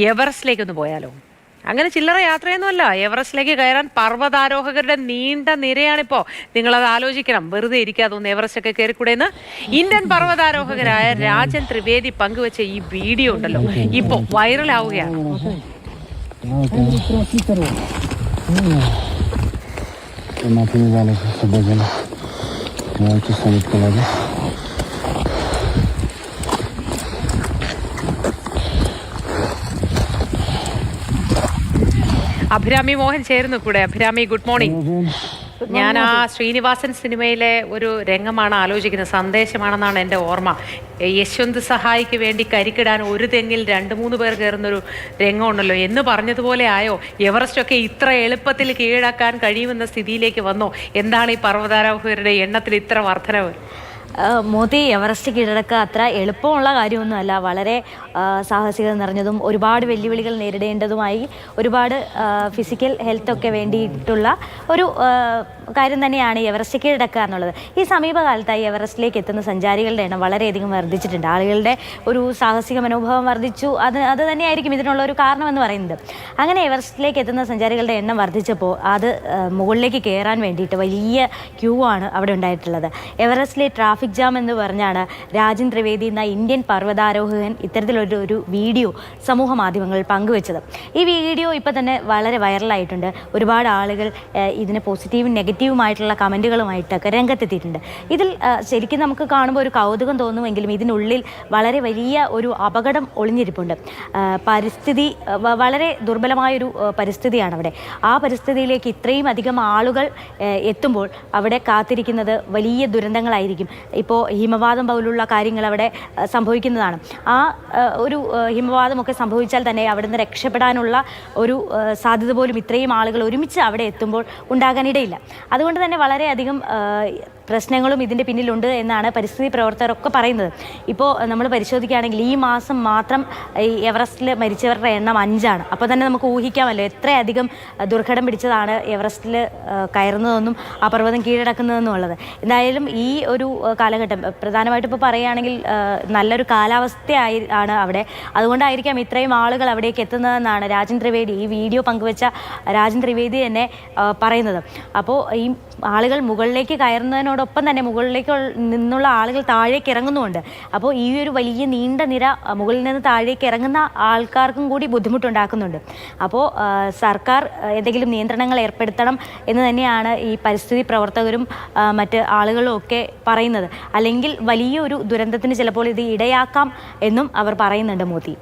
എവറസ്റ്റിലേക്കൊന്ന് പോയാലോ? അങ്ങനെ ചില്ലറ യാത്രയൊന്നുമല്ല, എവറസ്റ്റിലേക്ക് കയറാൻ പർവ്വതാരോഹകരുടെ നീണ്ട നിരയാണിപ്പോ. നിങ്ങളത് ആലോചിക്കണം. വെറുതെ ഇരിക്കാതെ ഒന്ന് എവറസ്റ്റ് ഒക്കെ കയറിക്കൂടെന്ന്. ഇന്ത്യൻ പർവ്വതാരോഹകരായ രാജൻ ത്രിവേദി പങ്കുവെച്ച ഈ വീഡിയോ ഉണ്ടല്ലോ, ഇപ്പോ വൈറലാവുകയാണ്. അഭിരാമി മോഹൻ ചേരുന്നു കൂടെ. Abhirami, good morning. ഞാൻ ആ ശ്രീനിവാസൻ സിനിമയിലെ ഒരു രംഗമാണ് ആലോചിക്കുന്നത്. സന്ദേശമാണെന്നാണ് എൻ്റെ ഓർമ്മ. യശ്വന്ത് സഹായിക്ക് വേണ്ടി കരിക്കിടാൻ ഒരു തെങ്ങിൽ 2-3 പേർ കയറുന്നൊരു രംഗമുണ്ടല്ലോ എന്ന് പറഞ്ഞതുപോലെ ആയോ? എവറസ്റ്റ് ഒക്കെ ഇത്ര എളുപ്പത്തിൽ കീഴടക്കാൻ കഴിയുമെന്ന സ്ഥിതിയിലേക്ക് വന്നോ? എന്താണ് ഈ പർവ്വതാരോഹകരുടെ എണ്ണത്തിൽ ഇത്ര വർധനവ്? മോദി എവറസ്റ്റ് കീഴടക്കുക അത്ര എളുപ്പമുള്ള കാര്യമൊന്നുമല്ല. വളരെ സാഹസികത നിറഞ്ഞതും ഒരുപാട് വെല്ലുവിളികൾ നേരിടേണ്ടതുമായി ഒരുപാട് ഫിസിക്കൽ ഹെൽത്തൊക്കെ വേണ്ടിയിട്ടുള്ള ഒരു കാര്യം തന്നെയാണ് എവറസ്റ്റ് കീഴടക്കുക എന്നുള്ളത്. ഈ സമീപകാലത്തായി എവറസ്റ്റിലേക്ക് എത്തുന്ന സഞ്ചാരികളുടെ എണ്ണം വളരെയധികം വർദ്ധിച്ചിട്ടുണ്ട്. ആളുകളുടെ ഒരു സാഹസിക മനോഭാവം വർദ്ധിച്ചു. അത് തന്നെയായിരിക്കും ഇതിനുള്ള ഒരു കാരണമെന്ന് പറയുന്നത്. അങ്ങനെ എവറസ്റ്റിലേക്ക് എത്തുന്ന സഞ്ചാരികളുടെ എണ്ണം വർദ്ധിച്ചപ്പോൾ അത് മുകളിലേക്ക് കയറാൻ വേണ്ടിയിട്ട് വലിയ ക്യൂ ആണ് അവിടെ ഉണ്ടായിട്ടുള്ളത്. എവറസ്റ്റിലെ ട്രാഫിക് ജാം എന്ന് പറഞ്ഞാണ് രാജൻ ത്രിവേദി എന്ന ഇന്ത്യൻ പർവ്വതാരോഹകൻ ഇത്തരത്തിലൊരു വീഡിയോ സമൂഹ മാധ്യമങ്ങളിൽ പങ്കുവെച്ചത്. ഈ വീഡിയോ ഇപ്പോൾ തന്നെ വളരെ വൈറലായിട്ടുണ്ട്. ഒരുപാട് ആളുകൾ ഇതിന് പോസിറ്റീവും നെഗറ്റീവുമായിട്ടുള്ള കമൻറ്റുകളുമായിട്ടൊക്കെ രംഗത്തെത്തിയിട്ടുണ്ട്. ഇതിൽ ശരിക്കും നമുക്ക് കാണുമ്പോൾ ഒരു കൗതുകം തോന്നുമെങ്കിലും ഇതിനുള്ളിൽ വളരെ വലിയ ഒരു അപകടം ഒളിഞ്ഞിരിപ്പുണ്ട്. പരിസ്ഥിതി വളരെ ദുർബലമായൊരു പരിസ്ഥിതിയാണ് അവിടെ. ആ പരിസ്ഥിതിയിലേക്ക് ഇത്രയും അധികം ആളുകൾ എത്തുമ്പോൾ അവിടെ കാത്തിരിക്കുന്നത് വലിയ ദുരന്തങ്ങളായിരിക്കും. ഇപ്പോൾ ഹിമവാതം പോലുള്ള കാര്യങ്ങൾ അവിടെ സംഭവിക്കുന്നതാണ്. ആ ഒരു ഹിമവാതമൊക്കെ സംഭവിച്ചാൽ തന്നെ അവിടെ നിന്ന് രക്ഷപ്പെടാനുള്ള ഒരു സാധ്യത പോലും ഇത്രയും ആളുകൾ ഒരുമിച്ച് അവിടെ എത്തുമ്പോൾ ഉണ്ടാകാനിടയില്ല. അതുകൊണ്ട് തന്നെ വളരെയധികം പ്രശ്നങ്ങളും ഇതിൻ്റെ പിന്നിലുണ്ട് എന്നാണ് പരിസ്ഥിതി പ്രവർത്തകരൊക്കെ പറയുന്നത്. ഇപ്പോൾ നമ്മൾ പരിശോധിക്കുകയാണെങ്കിൽ ഈ മാസം മാത്രം ഈ എവറസ്റ്റിൽ മരിച്ചവരുടെ എണ്ണം 5ആണ്. അപ്പോൾ തന്നെ നമുക്ക് ഊഹിക്കാമല്ലോ എത്രയധികം ദുർഘടം പിടിച്ചതാണ് എവറസ്റ്റിൽ കയറുന്നതെന്നും ആ പർവ്വതം കീഴടക്കുന്നതെന്നും ഉള്ളത്. എന്തായാലും ഈ ഒരു കാലഘട്ടം പ്രധാനമായിട്ടും ഇപ്പോൾ പറയുകയാണെങ്കിൽ നല്ലൊരു കാലാവസ്ഥയാണ് അവിടെ. അതുകൊണ്ടായിരിക്കാം ഇത്രയും ആളുകൾ അവിടേക്ക് എത്തുന്നതെന്നാണ് രാജൻ ത്രിവേദി, ഈ വീഡിയോ പങ്കുവെച്ച രാജൻ ത്രിവേദി തന്നെ പറയുന്നത്. അപ്പോൾ ഈ ആളുകൾ മുകളിലേക്ക് കയറുന്നതിനോടൊപ്പം തന്നെ മുകളിലേക്ക് നിന്നുള്ള ആളുകൾ താഴേക്ക് ഇറങ്ങുന്നുമുണ്ട്. അപ്പോൾ ഈ ഒരു വലിയ നീണ്ട നിര മുകളിൽ നിന്ന് താഴേക്ക് ഇറങ്ങുന്ന ആൾക്കാർക്കും കൂടി ബുദ്ധിമുട്ടുണ്ടാക്കുന്നുണ്ട്. അപ്പോൾ സർക്കാർ എന്തെങ്കിലും നിയന്ത്രണങ്ങൾ ഏർപ്പെടുത്തണം എന്ന് തന്നെയാണ് ഈ പരിസ്ഥിതി പ്രവർത്തകരും മറ്റ് ആളുകളും ഒക്കെ പറയുന്നത്. അല്ലെങ്കിൽ വലിയൊരു ദുരന്തത്തിന് ചിലപ്പോൾ ഇത് ഇടയാക്കാം എന്നും അവർ പറയുന്നുണ്ട്. മോദി.